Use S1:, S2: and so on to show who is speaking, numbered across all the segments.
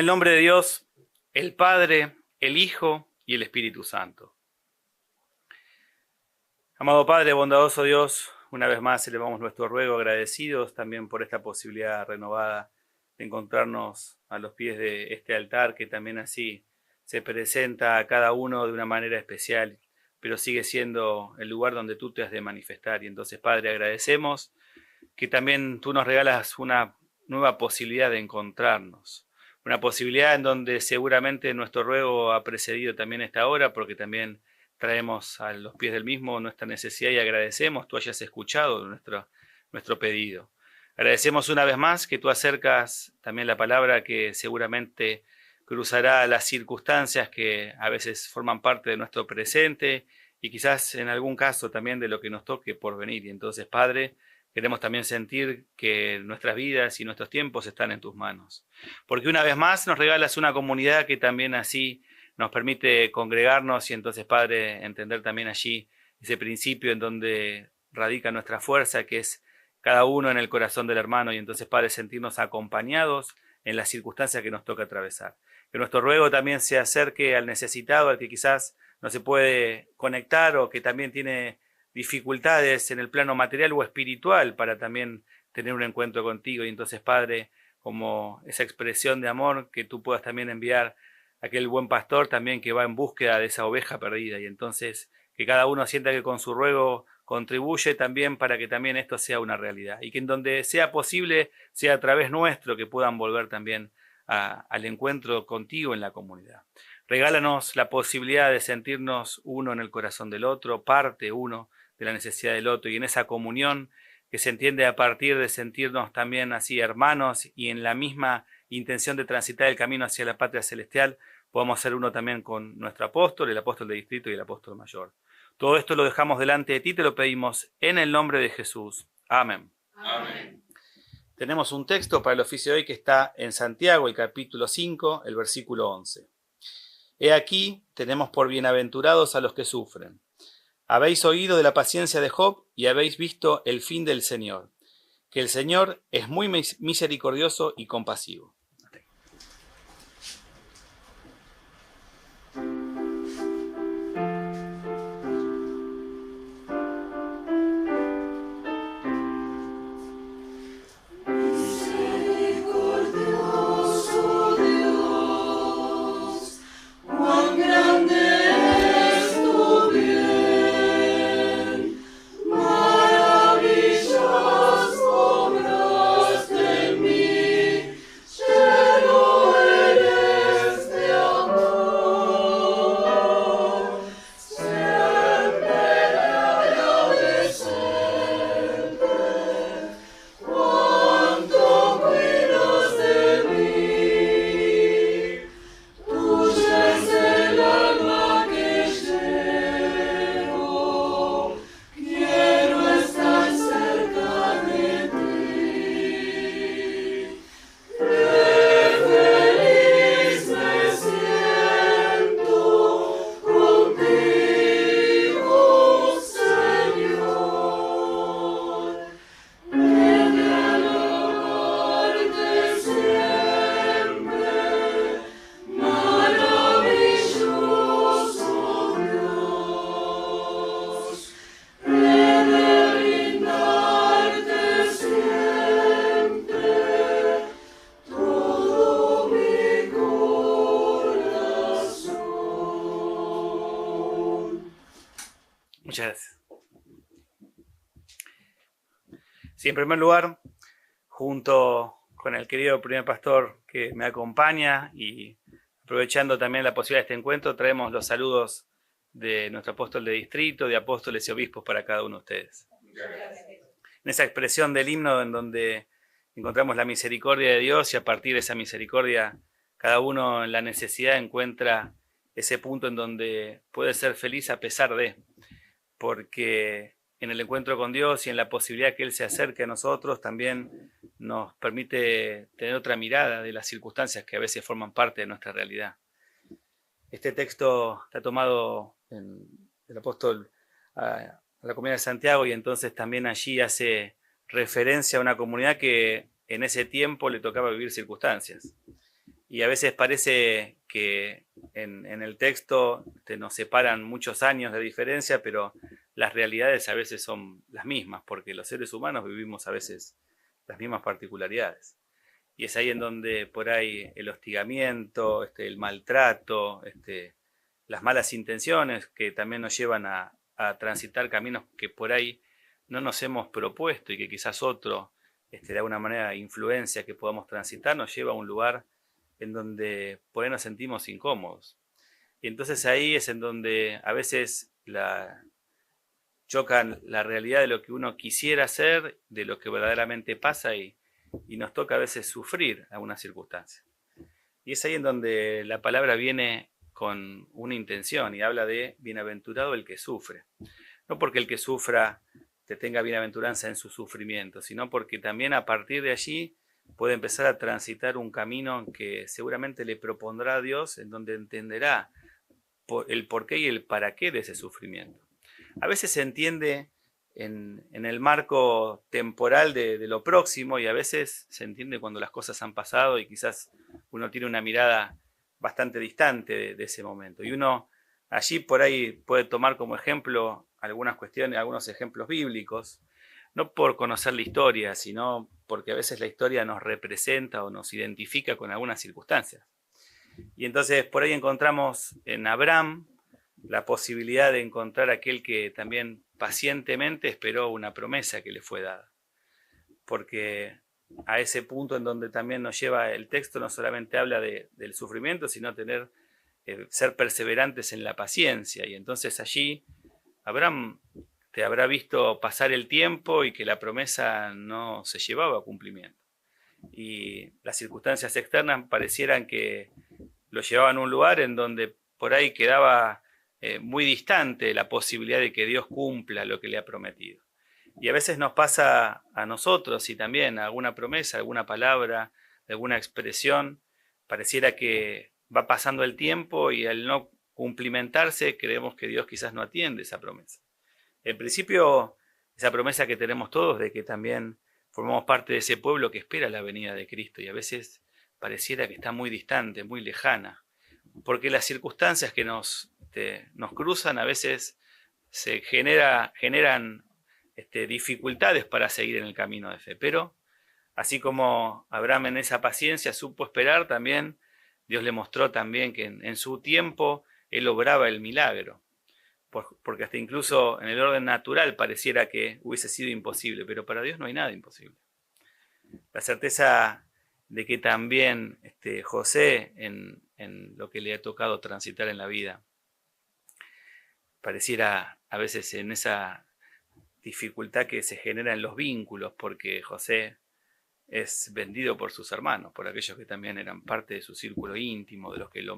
S1: el nombre de Dios, el Padre, el Hijo y el Espíritu Santo. Amado Padre, bondadoso Dios, una vez más elevamos nuestro ruego agradecidos también por esta posibilidad renovada de encontrarnos a los pies de este altar que también así se presenta a cada uno de una manera especial, pero sigue siendo el lugar donde tú te has de manifestar. Y entonces, Padre, agradecemos que también tú nos regalas una nueva posibilidad de encontrarnos. Una posibilidad en donde seguramente nuestro ruego ha precedido también esta hora, porque también traemos a los pies del mismo nuestra necesidad y agradecemos tú hayas escuchado nuestro pedido. Agradecemos una vez más que tú acercas también la palabra que seguramente cruzará las circunstancias que a veces forman parte de nuestro presente y quizás en algún caso también de lo que nos toque por venir. Y entonces, Padre, queremos también sentir que nuestras vidas y nuestros tiempos están en tus manos. Porque una vez más nos regalas una comunidad que también así nos permite congregarnos y entonces, Padre, entender también allí ese principio en donde radica nuestra fuerza, que es cada uno en el corazón del hermano, y entonces, Padre, sentirnos acompañados en las circunstancias que nos toca atravesar. Que nuestro ruego también se acerque al necesitado, al que quizás no se puede conectar o que también tiene dificultades en el plano material o espiritual para también tener un encuentro contigo. Y entonces, Padre, como esa expresión de amor, que tú puedas también enviar a aquel buen pastor también que va en búsqueda de esa oveja perdida. Y entonces que cada uno sienta que con su ruego contribuye también para que también esto sea una realidad. Y que en donde sea posible, sea a través nuestro que puedan volver también al encuentro contigo en la comunidad. Regálanos la posibilidad de sentirnos uno en el corazón del otro, parte uno de la necesidad del otro, y en esa comunión que se entiende a partir de sentirnos también así hermanos y en la misma intención de transitar el camino hacia la patria celestial, podamos ser uno también con nuestro apóstol, el apóstol de distrito y el apóstol mayor. Todo esto lo dejamos delante de ti, te lo pedimos en el nombre de Jesús. Amén.
S2: Amén.
S1: Tenemos un texto para el oficio de hoy que está en Santiago, el capítulo 5, el versículo 11. He aquí, tenemos por bienaventurados a los que sufren. Habéis oído de la paciencia de Job y habéis visto el fin del Señor, que el Señor es muy misericordioso y compasivo. Muchas gracias. Sí, en primer lugar, junto con el querido primer pastor que me acompaña y aprovechando también la posibilidad de este encuentro, traemos los saludos de nuestro apóstol de distrito, de apóstoles y obispos para cada uno de ustedes. En esa expresión del himno en donde encontramos la misericordia de Dios y a partir de esa misericordia cada uno en la necesidad encuentra ese punto en donde puede ser feliz a pesar de, porque en el encuentro con Dios y en la posibilidad que Él se acerque a nosotros también nos permite tener otra mirada de las circunstancias que a veces forman parte de nuestra realidad. Este texto está tomado del apóstol a la comunidad de Santiago y entonces también allí hace referencia a una comunidad que en ese tiempo le tocaba vivir circunstancias. Y a veces parece que en el texto nos separan muchos años de diferencia, pero las realidades a veces son las mismas, porque los seres humanos vivimos a veces las mismas particularidades. Y es ahí en donde por ahí el hostigamiento, el maltrato, las malas intenciones que también nos llevan a transitar caminos que por ahí no nos hemos propuesto y que quizás otro, de alguna manera, influencia que podamos transitar, nos lleva a un lugar en donde por ahí nos sentimos incómodos. Y entonces ahí es en donde a veces chocan la realidad de lo que uno quisiera hacer, de lo que verdaderamente pasa y nos toca a veces sufrir algunas circunstancias. Y es ahí en donde la palabra viene con una intención y habla de bienaventurado el que sufre. No porque el que sufra te tenga bienaventuranza en su sufrimiento, sino porque también a partir de allí puede empezar a transitar un camino que seguramente le propondrá a Dios, en donde entenderá el porqué y el para qué de ese sufrimiento. A veces se entiende en el marco temporal de lo próximo y a veces se entiende cuando las cosas han pasado y quizás uno tiene una mirada bastante distante de ese momento. Y uno allí por ahí puede tomar como ejemplo algunas cuestiones, algunos ejemplos bíblicos, no por conocer la historia, sino porque a veces la historia nos representa o nos identifica con algunas circunstancias. Y entonces por ahí encontramos en Abraham la posibilidad de encontrar aquel que también pacientemente esperó una promesa que le fue dada. Porque a ese punto en donde también nos lleva el texto no solamente habla del sufrimiento, sino ser perseverantes en la paciencia. Y entonces allí Abraham te habrá visto pasar el tiempo y que la promesa no se llevaba a cumplimiento. Y las circunstancias externas parecieran que lo llevaban a un lugar en donde por ahí quedaba muy distante la posibilidad de que Dios cumpla lo que le ha prometido. Y a veces nos pasa a nosotros y también alguna promesa, alguna palabra, alguna expresión, pareciera que va pasando el tiempo y al no cumplimentarse creemos que Dios quizás no atiende esa promesa. En principio, esa promesa que tenemos todos de que también formamos parte de ese pueblo que espera la venida de Cristo y a veces pareciera que está muy distante, muy lejana, porque las circunstancias que nos cruzan a veces generan dificultades para seguir en el camino de fe. Pero así como Abraham en esa paciencia supo esperar, también Dios le mostró también que en su tiempo él obraba el milagro. Porque hasta incluso en el orden natural pareciera que hubiese sido imposible, pero para Dios no hay nada imposible. La certeza de que también José, en lo que le ha tocado transitar en la vida, pareciera a veces en esa dificultad que se genera en los vínculos, porque José es vendido por sus hermanos, por aquellos que también eran parte de su círculo íntimo, de los que lo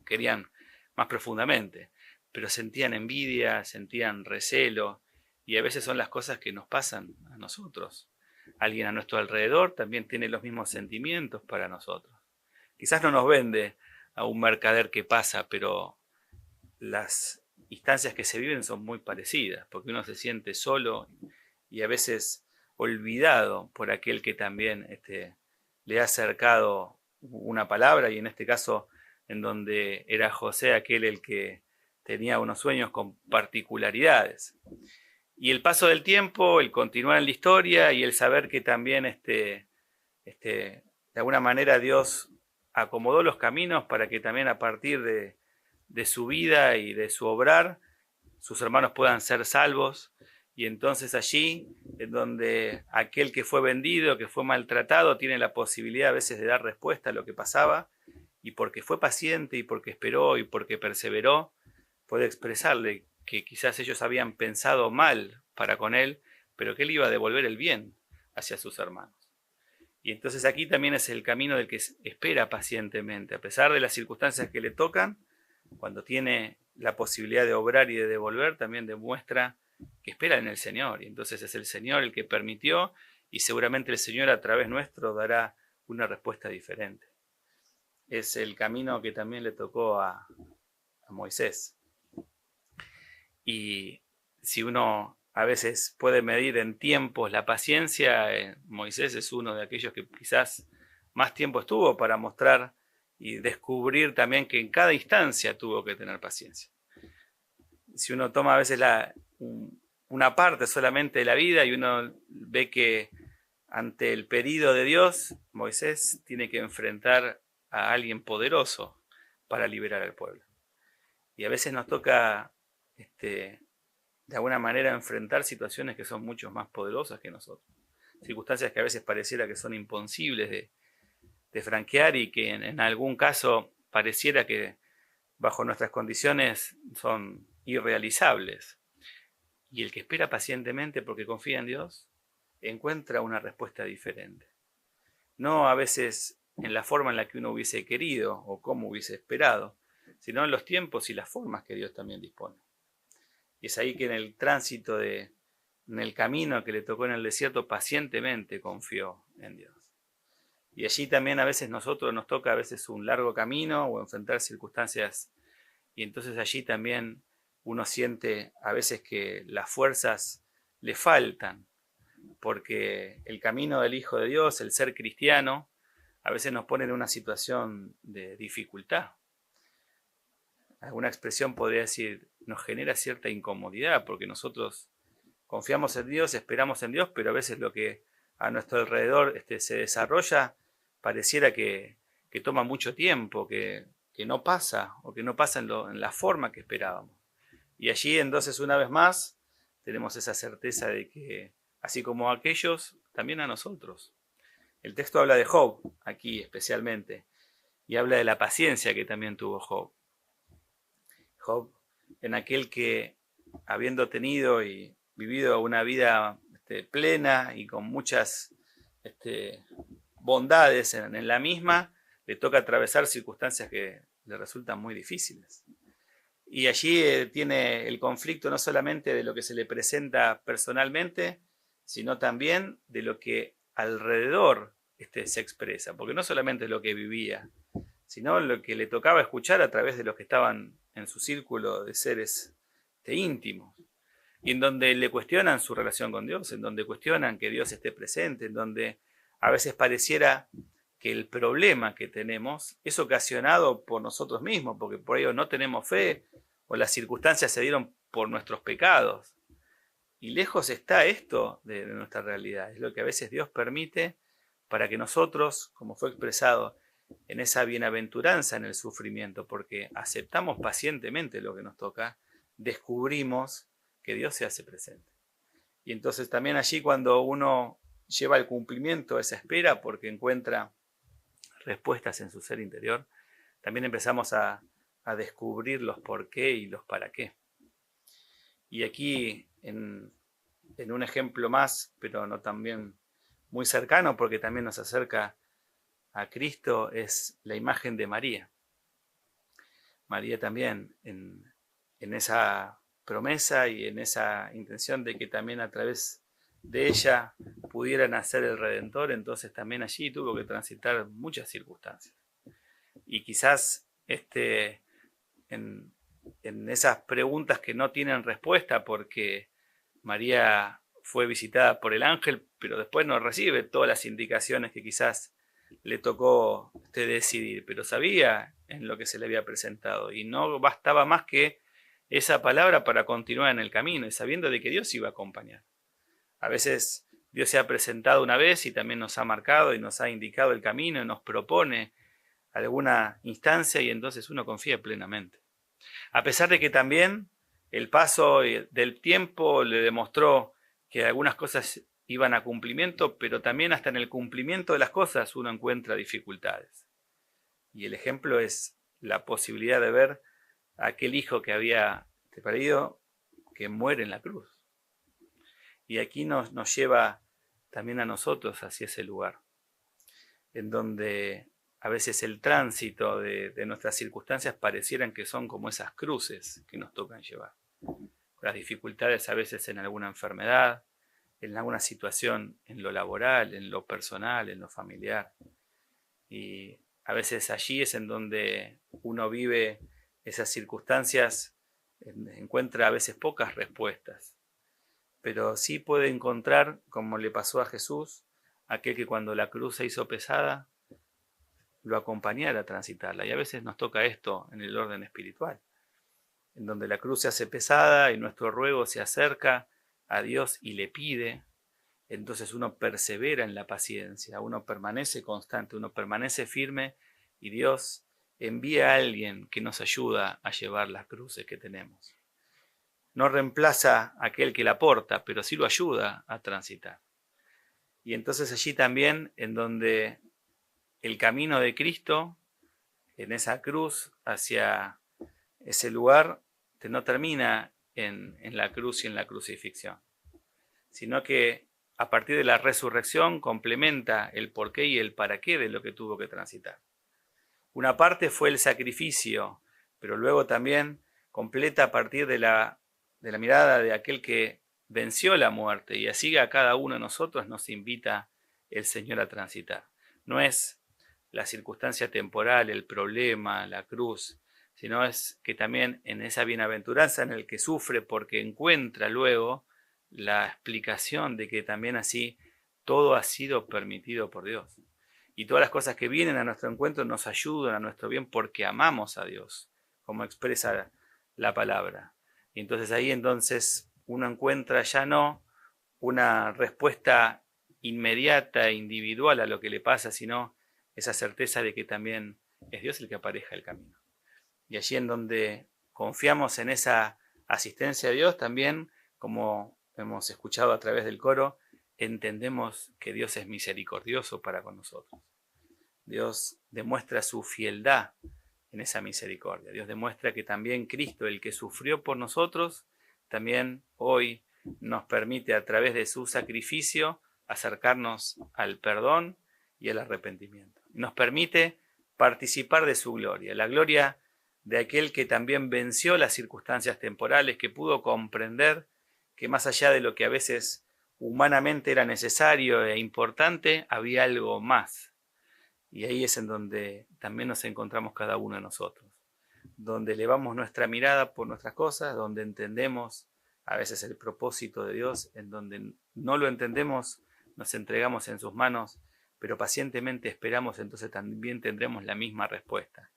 S1: querían más profundamente, pero sentían envidia, sentían recelo, y a veces son las cosas que nos pasan a nosotros. Alguien a nuestro alrededor también tiene los mismos sentimientos para nosotros. Quizás no nos vende a un mercader que pasa, pero las instancias que se viven son muy parecidas, porque uno se siente solo y a veces olvidado por aquel que también le ha acercado una palabra, y en este caso en donde era José aquel el que tenía unos sueños con particularidades. Y el paso del tiempo, el continuar en la historia y el saber que también de alguna manera Dios acomodó los caminos para que también a partir de su vida y de su obrar, sus hermanos puedan ser salvos. Y entonces allí, en donde aquel que fue vendido, que fue maltratado, tiene la posibilidad a veces de dar respuesta a lo que pasaba, y porque fue paciente y porque esperó y porque perseveró, puede expresarle que quizás ellos habían pensado mal para con él, pero que él iba a devolver el bien hacia sus hermanos. Y entonces aquí también es el camino del que espera pacientemente, a pesar de las circunstancias que le tocan, cuando tiene la posibilidad de obrar y de devolver, también demuestra que espera en el Señor. Y entonces es el Señor el que permitió, y seguramente el Señor a través nuestro dará una respuesta diferente. Es el camino que también le tocó a Moisés. Y si uno a veces puede medir en tiempos la paciencia, Moisés es uno de aquellos que quizás más tiempo estuvo para mostrar y descubrir también que en cada instancia tuvo que tener paciencia. Si uno toma a veces una parte solamente de la vida y uno ve que ante el pedido de Dios, Moisés tiene que enfrentar a alguien poderoso para liberar al pueblo. Y a veces nos toca, de alguna manera, enfrentar situaciones que son mucho más poderosas que nosotros. Circunstancias que a veces pareciera que son imposibles de franquear y que en algún caso pareciera que bajo nuestras condiciones son irrealizables. Y el que espera pacientemente porque confía en Dios, encuentra una respuesta diferente. No a veces en la forma en la que uno hubiese querido o como hubiese esperado, sino en los tiempos y las formas que Dios también dispone. Y es ahí que en el tránsito, en el camino que le tocó en el desierto, pacientemente confió en Dios. Y allí también a veces nosotros nos toca a veces un largo camino o enfrentar circunstancias, y entonces allí también uno siente a veces que las fuerzas le faltan, porque el camino del Hijo de Dios, el ser cristiano, a veces nos pone en una situación de dificultad. Alguna expresión podría decir, nos genera cierta incomodidad, porque nosotros confiamos en Dios, esperamos en Dios, pero a veces lo que a nuestro alrededor se desarrolla pareciera que toma mucho tiempo, que no pasa, o que no pasa en la forma que esperábamos. Y allí entonces una vez más tenemos esa certeza de que así como a aquellos, también a nosotros. El texto habla de Job, aquí especialmente, y habla de la paciencia que también tuvo Job. Job, en aquel que, habiendo tenido y vivido una vida plena y con muchas bondades en la misma, le toca atravesar circunstancias que le resultan muy difíciles. Y allí tiene el conflicto no solamente de lo que se le presenta personalmente, sino también de lo que alrededor se expresa, porque no solamente lo que vivía, sino lo que le tocaba escuchar a través de los que estaban en su círculo de seres íntimos, y en donde le cuestionan su relación con Dios, en donde cuestionan que Dios esté presente, en donde a veces pareciera que el problema que tenemos es ocasionado por nosotros mismos, porque por ello no tenemos fe, o las circunstancias se dieron por nuestros pecados. Y lejos está esto de nuestra realidad. Es lo que a veces Dios permite para que nosotros, como fue expresado, en esa bienaventuranza en el sufrimiento, porque aceptamos pacientemente lo que nos toca, descubrimos que Dios se hace presente. Y entonces también allí cuando uno lleva al cumplimiento esa espera porque encuentra respuestas en su ser interior, también empezamos a descubrir los por qué y los para qué. Y aquí en un ejemplo más, pero no también muy cercano, porque también nos acerca a Cristo, es la imagen de María. María también en esa promesa y en esa intención de que también a través de ella pudiera nacer el Redentor, entonces también allí tuvo que transitar muchas circunstancias. Y quizás en esas preguntas que no tienen respuesta porque María fue visitada por el ángel, pero después no recibe todas las indicaciones que quizás le tocó decidir, pero sabía en lo que se le había presentado y no bastaba más que esa palabra para continuar en el camino y sabiendo de que Dios iba a acompañar. A veces Dios se ha presentado una vez y también nos ha marcado y nos ha indicado el camino y nos propone alguna instancia y entonces uno confía plenamente. A pesar de que también el paso del tiempo le demostró que algunas cosas iban a cumplimiento, pero también hasta en el cumplimiento de las cosas uno encuentra dificultades. Y el ejemplo es la posibilidad de ver a aquel hijo que había perdido que muere en la cruz. Y aquí nos lleva también a nosotros hacia ese lugar, en donde a veces el tránsito de nuestras circunstancias parecieran que son como esas cruces que nos tocan llevar. Las dificultades a veces en alguna enfermedad, en alguna situación en lo laboral, en lo personal, en lo familiar. Y a veces allí es en donde uno vive esas circunstancias, encuentra a veces pocas respuestas, pero sí puede encontrar, como le pasó a Jesús, aquel que cuando la cruz se hizo pesada, lo acompañara a transitarla. Y a veces nos toca esto en el orden espiritual, en donde la cruz se hace pesada y nuestro ruego se acerca a Dios y le pide. Entonces uno persevera en la paciencia, uno permanece constante, uno permanece firme y Dios envía a alguien que nos ayuda a llevar las cruces que tenemos. No reemplaza a aquel que la porta, pero sí lo ayuda a transitar. Y entonces allí también, en donde el camino de Cristo, en esa cruz, hacia ese lugar, no termina en la cruz y en la crucifixión, sino que a partir de la resurrección complementa el porqué y el para qué de lo que tuvo que transitar. Una parte fue el sacrificio, pero luego también completa a partir de la mirada de aquel que venció la muerte, y así a cada uno de nosotros nos invita el Señor a transitar. No es la circunstancia temporal, el problema, la cruz, sino es que también en esa bienaventuranza en el que sufre porque encuentra luego la explicación de que también así todo ha sido permitido por Dios. Y todas las cosas que vienen a nuestro encuentro nos ayudan a nuestro bien porque amamos a Dios, como expresa la palabra. Y entonces ahí uno encuentra ya no una respuesta inmediata e individual a lo que le pasa, sino esa certeza de que también es Dios el que apareja el camino. Y allí en donde confiamos en esa asistencia de Dios, también, como hemos escuchado a través del coro, entendemos que Dios es misericordioso para con nosotros. Dios demuestra su fieldad en esa misericordia. Dios demuestra que también Cristo, el que sufrió por nosotros, también hoy nos permite a través de su sacrificio acercarnos al perdón y al arrepentimiento. Nos permite participar de su gloria, la gloria de aquel que también venció las circunstancias temporales, que pudo comprender que más allá de lo que a veces humanamente era necesario e importante, había algo más. Y ahí es en donde también nos encontramos cada uno de nosotros, donde elevamos nuestra mirada por nuestras cosas, donde entendemos a veces el propósito de Dios, en donde no lo entendemos, nos entregamos en sus manos, pero pacientemente esperamos, entonces también tendremos la misma respuesta,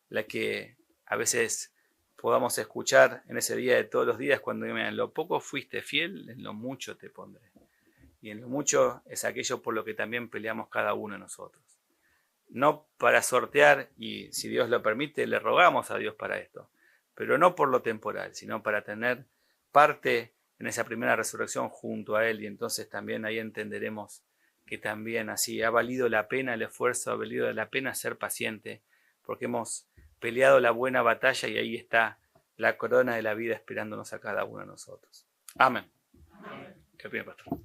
S1: la que a veces podamos escuchar en ese día de todos los días cuando digan, en lo poco fuiste fiel, en lo mucho te pondré. Y en lo mucho es aquello por lo que también peleamos cada uno de nosotros. No para sortear, y si Dios lo permite, le rogamos a Dios para esto, pero no por lo temporal, sino para tener parte en esa primera resurrección junto a Él, y entonces también ahí entenderemos que también así ha valido la pena el esfuerzo, ha valido la pena ser paciente, porque hemos peleado la buena batalla y ahí está la corona de la vida esperándonos a cada uno de nosotros. Amén. Amén. ¿Qué opina, pastor?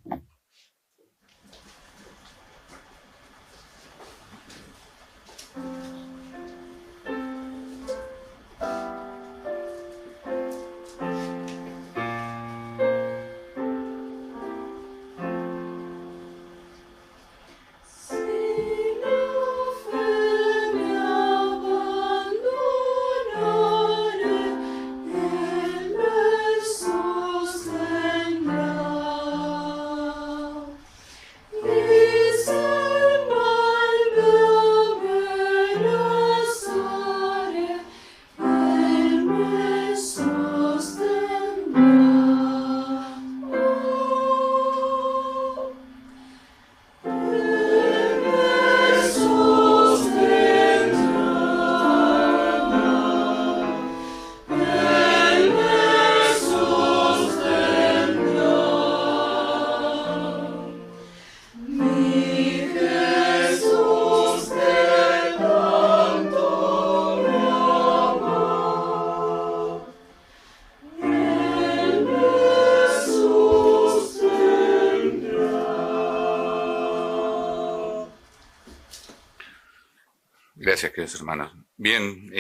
S2: Gracias, queridos hermanos. Bien,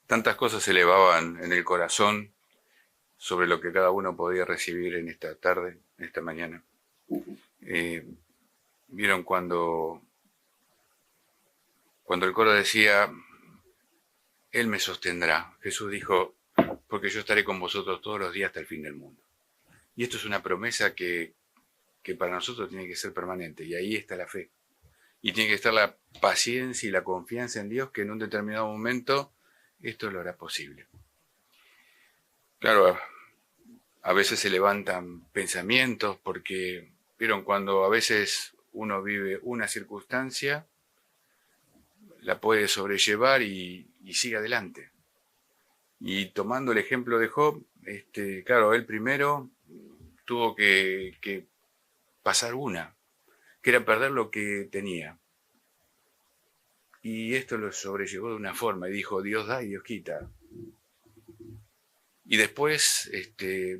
S2: tantas cosas se elevaban en el corazón sobre lo que cada uno podía recibir en esta tarde, en esta mañana. Vieron cuando el coro decía, Él me sostendrá. Jesús dijo, porque yo estaré con vosotros todos los días hasta el fin del mundo. Y esto es una promesa que para nosotros tiene que ser permanente, y ahí está la fe. Y tiene que estar la paciencia y la confianza en Dios que en un determinado momento esto lo hará posible. Claro, a veces se levantan pensamientos porque, vieron, cuando a veces uno vive una circunstancia, la puede sobrellevar y sigue adelante. Y tomando el ejemplo de Job, claro, él primero tuvo que pasar una, que era perder lo que tenía. Y esto lo sobrellevó de una forma y dijo, Dios da y Dios quita. Y después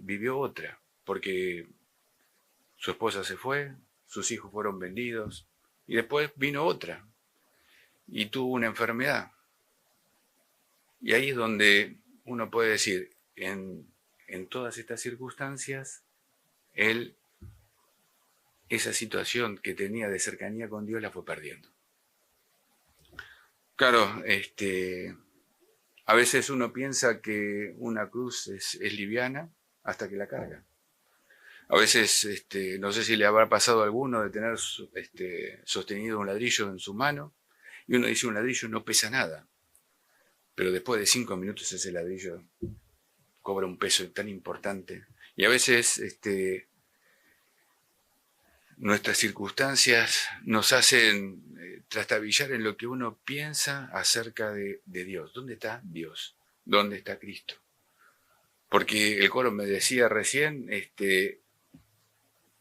S2: vivió otra, porque su esposa se fue, sus hijos fueron vendidos, y después vino otra, y tuvo una enfermedad. Y ahí es donde uno puede decir, en todas estas circunstancias, él, esa situación que tenía de cercanía con Dios la fue perdiendo. Claro, a veces uno piensa que una cruz es liviana hasta que la carga. A veces, no sé si le habrá pasado a alguno de tener sostenido un ladrillo en su mano y uno dice un ladrillo no pesa nada, pero después de 5 minutos ese ladrillo cobra un peso tan importante. Y a veces nuestras circunstancias nos hacen trastabillar en lo que uno piensa acerca de Dios. ¿Dónde está Dios? ¿Dónde está Cristo? Porque el coro me decía recién que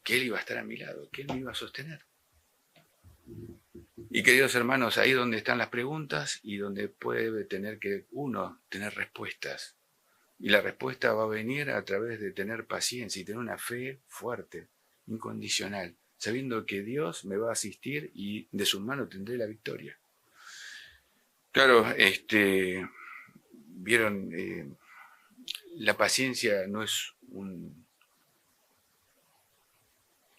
S2: Él iba a estar a mi lado, que Él me iba a sostener. Y queridos hermanos, ahí donde están las preguntas y donde puede tener que uno tener respuestas. Y la respuesta va a venir a través de tener paciencia y tener una fe fuerte, incondicional, sabiendo que Dios me va a asistir y de su mano tendré la victoria. Claro, vieron, la paciencia no es un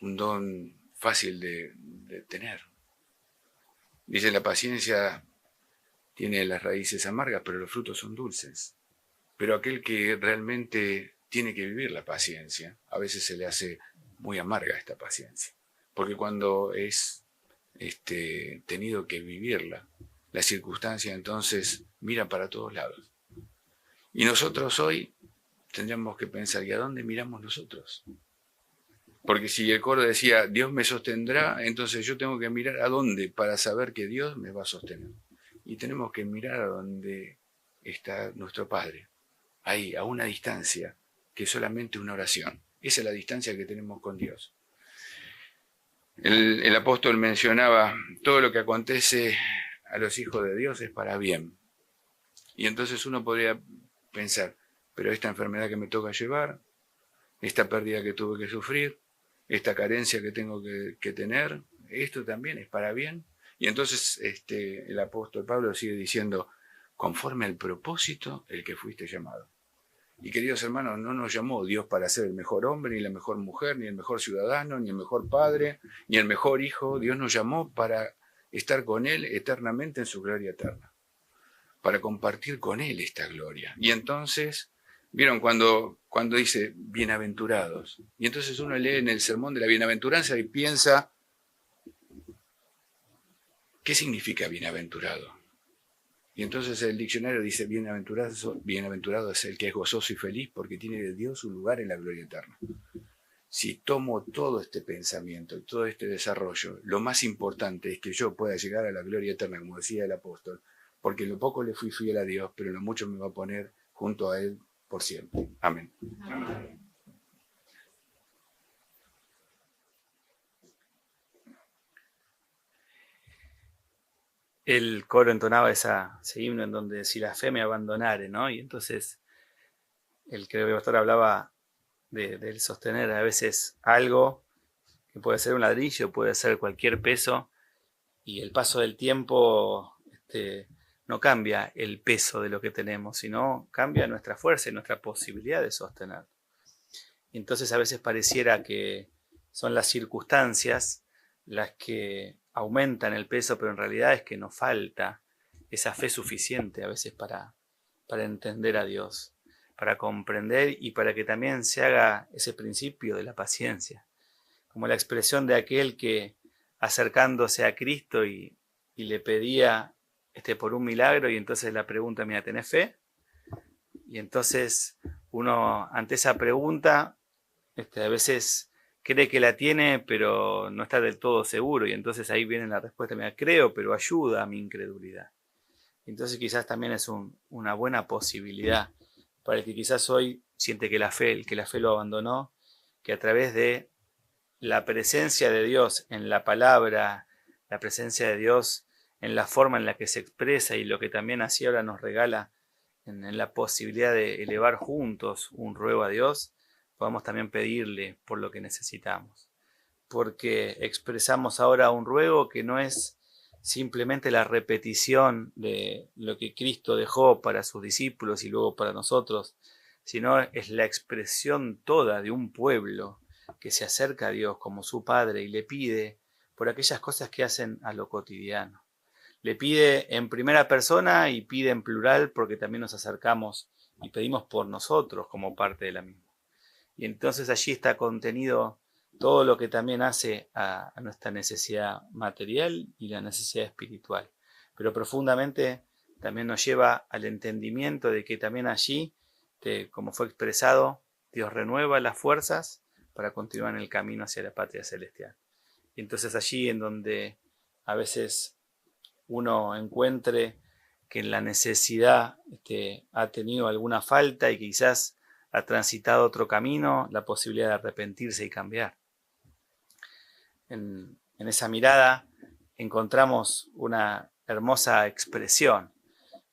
S2: don fácil de tener. Dice, la paciencia tiene las raíces amargas, pero los frutos son dulces. Pero aquel que realmente tiene que vivir la paciencia, a veces se le hace muy amarga esta paciencia. Porque cuando es tenido que vivirla, la circunstancia entonces mira para todos lados. Y nosotros hoy tendríamos que pensar, ¿y a dónde miramos nosotros? Porque si el coro decía, Dios me sostendrá, entonces yo tengo que mirar a dónde para saber que Dios me va a sostener. Y tenemos que mirar a donde está nuestro Padre, ahí, a una distancia, que es solamente una oración. Esa es la distancia que tenemos con Dios. El apóstol mencionaba, todo lo que acontece a los hijos de Dios es para bien. Y entonces uno podría pensar, pero esta enfermedad que me toca llevar, esta pérdida que tuve que sufrir, esta carencia que tengo que tener, esto también es para bien. Y entonces el apóstol Pablo sigue diciendo, conforme al propósito el que fuiste llamado. Y queridos hermanos, no nos llamó Dios para ser el mejor hombre, ni la mejor mujer, ni el mejor ciudadano, ni el mejor padre, ni el mejor hijo. Dios nos llamó para estar con Él eternamente en su gloria eterna, para compartir con Él esta gloria. Y entonces, ¿vieron cuando dice bienaventurados? Y entonces uno lee en el sermón de la bienaventuranza y piensa, ¿qué significa bienaventurado? Y entonces el diccionario dice, bienaventurado es el que es gozoso y feliz porque tiene de Dios un lugar en la gloria eterna. Si tomo todo este pensamiento, todo este desarrollo, lo más importante es que yo pueda llegar a la gloria eterna, como decía el apóstol, porque en lo poco le fui fiel a Dios, pero en lo mucho me va a poner junto a Él por siempre. Amén. Amén.
S1: El coro entonaba ese himno en donde si la fe me abandonare, ¿no? Y entonces el pastor hablaba del sostener a veces algo que puede ser un ladrillo, puede ser cualquier peso, y el paso del tiempo no cambia el peso de lo que tenemos, sino cambia nuestra fuerza y nuestra posibilidad de sostener. Y entonces a veces pareciera que son las circunstancias las que aumentan el peso, pero en realidad es que nos falta esa fe suficiente a veces para entender a Dios, para comprender y para que también se haga ese principio de la paciencia, como la expresión de aquel que acercándose a Cristo y le pedía por un milagro, y entonces la pregunta, mira, ¿tenés fe? Y entonces uno ante esa pregunta a veces cree que la tiene, pero no está del todo seguro, y entonces ahí viene la respuesta, mira, creo, pero ayuda a mi incredulidad. Entonces quizás también es una buena posibilidad para el que quizás hoy siente que el que la fe lo abandonó, que a través de la presencia de Dios en la palabra, la presencia de Dios en la forma en la que se expresa, y lo que también así ahora nos regala en la posibilidad de elevar juntos un ruego a Dios, podamos también pedirle por lo que necesitamos. Porque expresamos ahora un ruego que no es simplemente la repetición de lo que Cristo dejó para sus discípulos y luego para nosotros, sino es la expresión toda de un pueblo que se acerca a Dios como su Padre y le pide por aquellas cosas que hacen a lo cotidiano. Le pide en primera persona y pide en plural porque también nos acercamos y pedimos por nosotros como parte de la misma. Y entonces allí está contenido todo lo que también hace a nuestra necesidad material y la necesidad espiritual. Pero profundamente también nos lleva al entendimiento de que también allí, como fue expresado, Dios renueva las fuerzas para continuar en el camino hacia la patria celestial. Y entonces allí en donde a veces uno encuentre que en la necesidad ha tenido alguna falta y quizás ha transitado otro camino, la posibilidad de arrepentirse y cambiar. En esa mirada encontramos una hermosa expresión,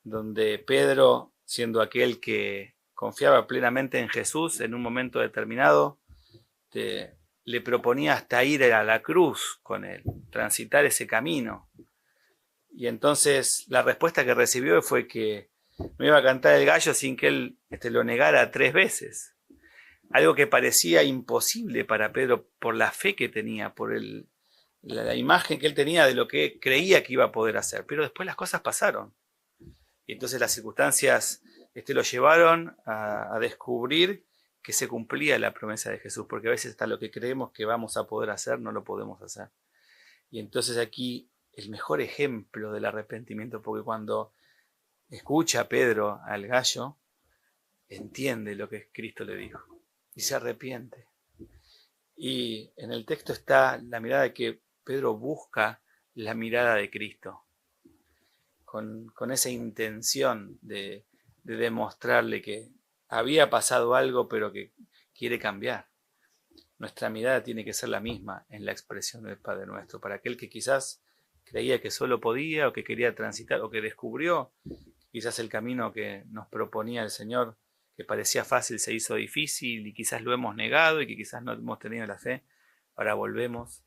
S1: donde Pedro, siendo aquel que confiaba plenamente en Jesús, en un momento determinado, le proponía hasta ir a la cruz con él, transitar ese camino. Y entonces la respuesta que recibió fue que no iba a cantar el gallo sin que él lo negara 3 veces. Algo que parecía imposible para Pedro por la fe que tenía, por la imagen que él tenía de lo que creía que iba a poder hacer. Pero después las cosas pasaron. Y entonces las circunstancias lo llevaron a descubrir que se cumplía la promesa de Jesús, porque a veces hasta lo que creemos que vamos a poder hacer no lo podemos hacer. Y entonces aquí el mejor ejemplo del arrepentimiento, porque cuando escucha a Pedro al gallo, entiende lo que Cristo le dijo y se arrepiente. Y en el texto está la mirada de que Pedro busca la mirada de Cristo, con esa intención de demostrarle que había pasado algo, pero que quiere cambiar. Nuestra mirada tiene que ser la misma en la expresión del Padre Nuestro. Para aquel que quizás creía que solo podía, o que quería transitar, o que descubrió quizás el camino que nos proponía el Señor, que parecía fácil, se hizo difícil, y quizás lo hemos negado, y que quizás no hemos tenido la fe, ahora volvemos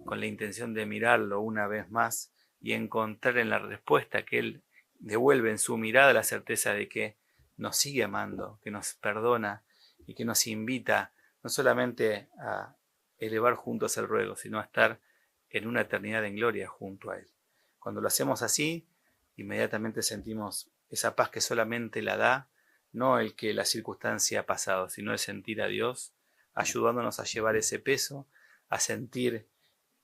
S1: con la intención de mirarlo una vez más y encontrar en la respuesta que Él devuelve en su mirada la certeza de que nos sigue amando, que nos perdona y que nos invita no solamente a elevar juntos el ruego, sino a estar en una eternidad en gloria junto a Él. Cuando lo hacemos así, inmediatamente sentimos esa paz que solamente la da, no el que la circunstancia ha pasado, sino el sentir a Dios ayudándonos a llevar ese peso, a sentir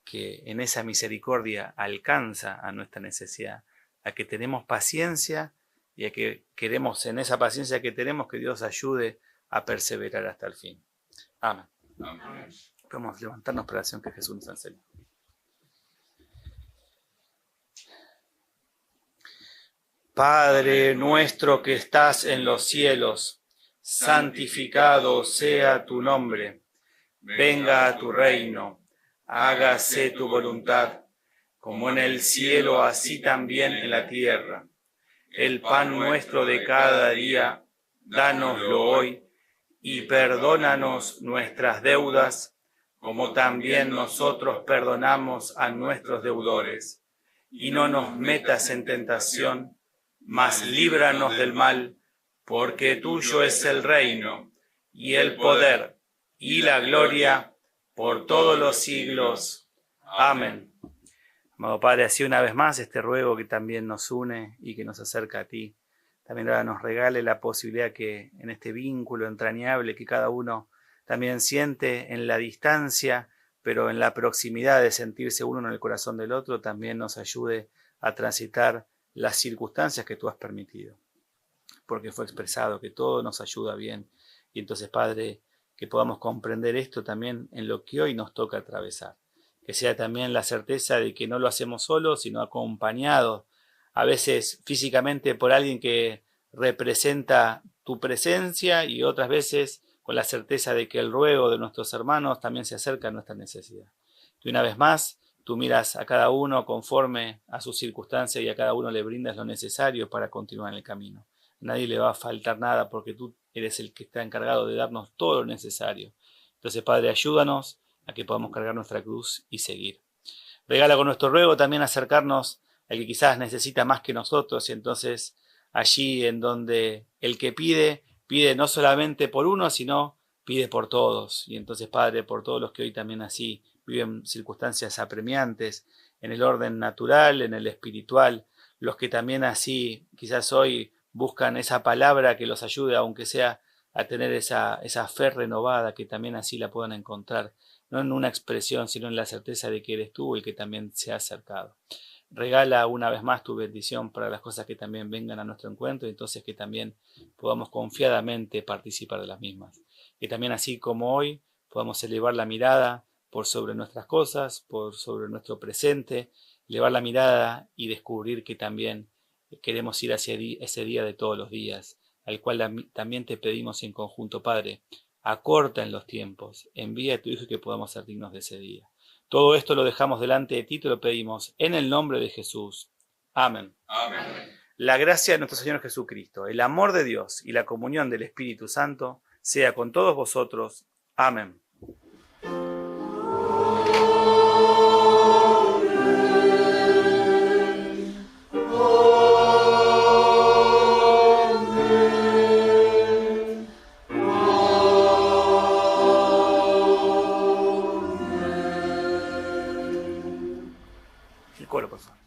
S1: que en esa misericordia alcanza a nuestra necesidad, a que tenemos paciencia y a que queremos en esa paciencia que tenemos que Dios ayude a perseverar hasta el fin. Amén. Amén. Podemos levantarnos para la oración que Jesús nos enseña. Padre nuestro que estás en los cielos, santificado sea tu nombre. Venga a tu reino, hágase tu voluntad, como en el cielo, así también en la tierra. El pan nuestro de cada día, dánoslo hoy, y perdónanos nuestras deudas, como también nosotros perdonamos a nuestros deudores. Y no nos metas en tentación, mas líbranos del mal, porque tuyo es el reino, y el poder, y la gloria, por todos los siglos. Amén. Amado Padre, así una vez más este ruego que también nos une y que nos acerca a ti, también ahora nos regale la posibilidad que en este vínculo entrañable que cada uno también siente en la distancia, pero en la proximidad de sentirse uno en el corazón del otro también nos ayude a transitar las circunstancias que tú has permitido, porque fue expresado que todo nos ayuda bien. Y entonces, Padre, que podamos comprender esto también en lo que hoy nos toca atravesar, que sea también la certeza de que no lo hacemos solos, sino acompañados, a veces físicamente por alguien que representa tu presencia y otras veces con la certeza de que el ruego de nuestros hermanos también se acerca a nuestra necesidad. Y una vez más, tú miras a cada uno conforme a sus circunstancias y a cada uno le brindas lo necesario para continuar en el camino. Nadie le va a faltar nada porque tú eres el que está encargado de darnos todo lo necesario. Entonces, Padre, ayúdanos a que podamos cargar nuestra cruz y seguir. Regala con nuestro ruego también acercarnos al que quizás necesita más que nosotros, y entonces allí en donde el que pide, pide no solamente por uno, sino pide por todos. Y entonces, Padre, por todos los que hoy también así viven circunstancias apremiantes, en el orden natural, en el espiritual, los que también así quizás hoy buscan esa palabra que los ayude, aunque sea a tener esa fe renovada, que también así la puedan encontrar, no en una expresión, sino en la certeza de que eres tú el que también se ha acercado. Regala una vez más tu bendición para las cosas que también vengan a nuestro encuentro, y entonces que también podamos confiadamente participar de las mismas. Que también así como hoy podamos elevar la mirada por sobre nuestras cosas, por sobre nuestro presente, elevar la mirada y descubrir que también queremos ir hacia ese día de todos los días, al cual también te pedimos en conjunto, Padre, acorta en los tiempos, envía a tu Hijo y que podamos ser dignos de ese día. Todo esto lo dejamos delante de ti y te lo pedimos en el nombre de Jesús. Amén.
S2: Amén.
S1: La gracia de nuestro Señor Jesucristo, el amor de Dios y la comunión del Espíritu Santo sea con todos vosotros. Amén. El coro, por favor.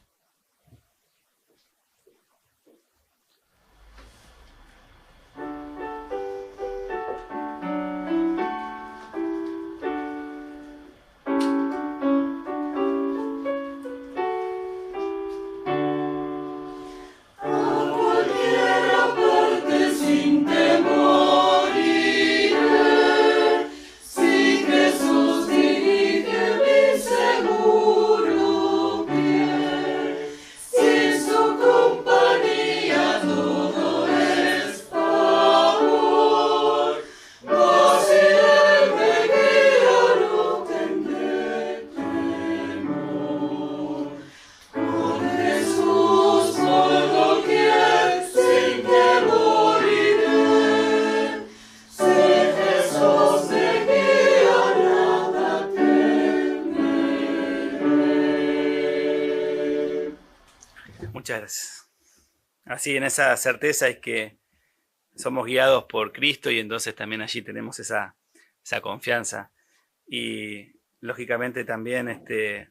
S1: Muchas gracias. Así, en esa certeza es que somos guiados por Cristo y entonces también allí tenemos esa confianza. Y lógicamente también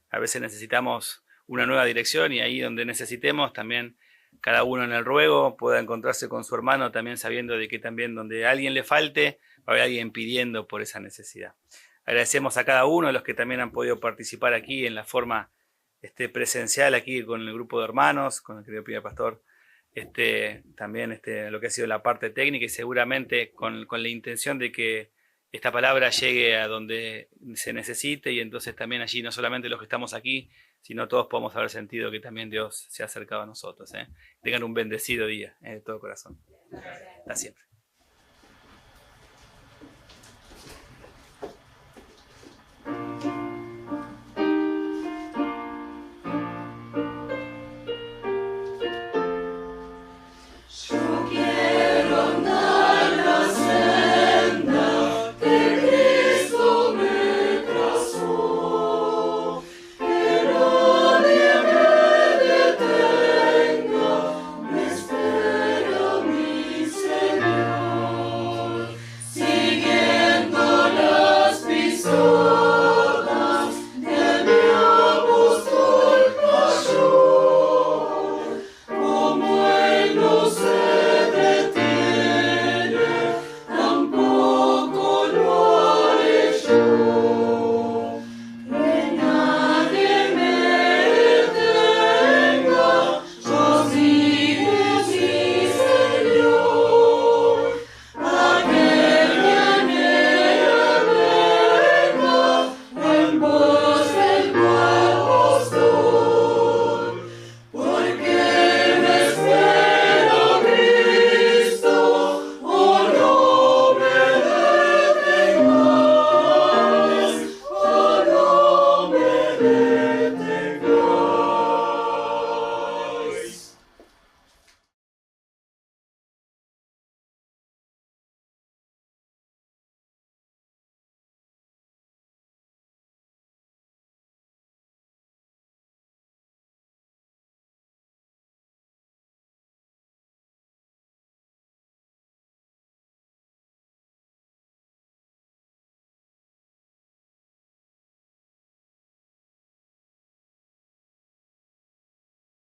S1: a veces necesitamos una nueva dirección, y ahí donde necesitemos también cada uno en el ruego pueda encontrarse con su hermano, también sabiendo de que también donde a alguien le falte va a haber alguien pidiendo por esa necesidad. Agradecemos a cada uno de los que también han podido participar aquí en la forma presencial, aquí con el grupo de hermanos, con el querido primer pastor, también lo que ha sido la parte técnica, y seguramente con la intención de que esta palabra llegue a donde se necesite, y entonces también allí no solamente los que estamos aquí, sino todos podemos haber sentido que también Dios se ha acercado a nosotros. Tengan un bendecido día de todo corazón. Hasta siempre.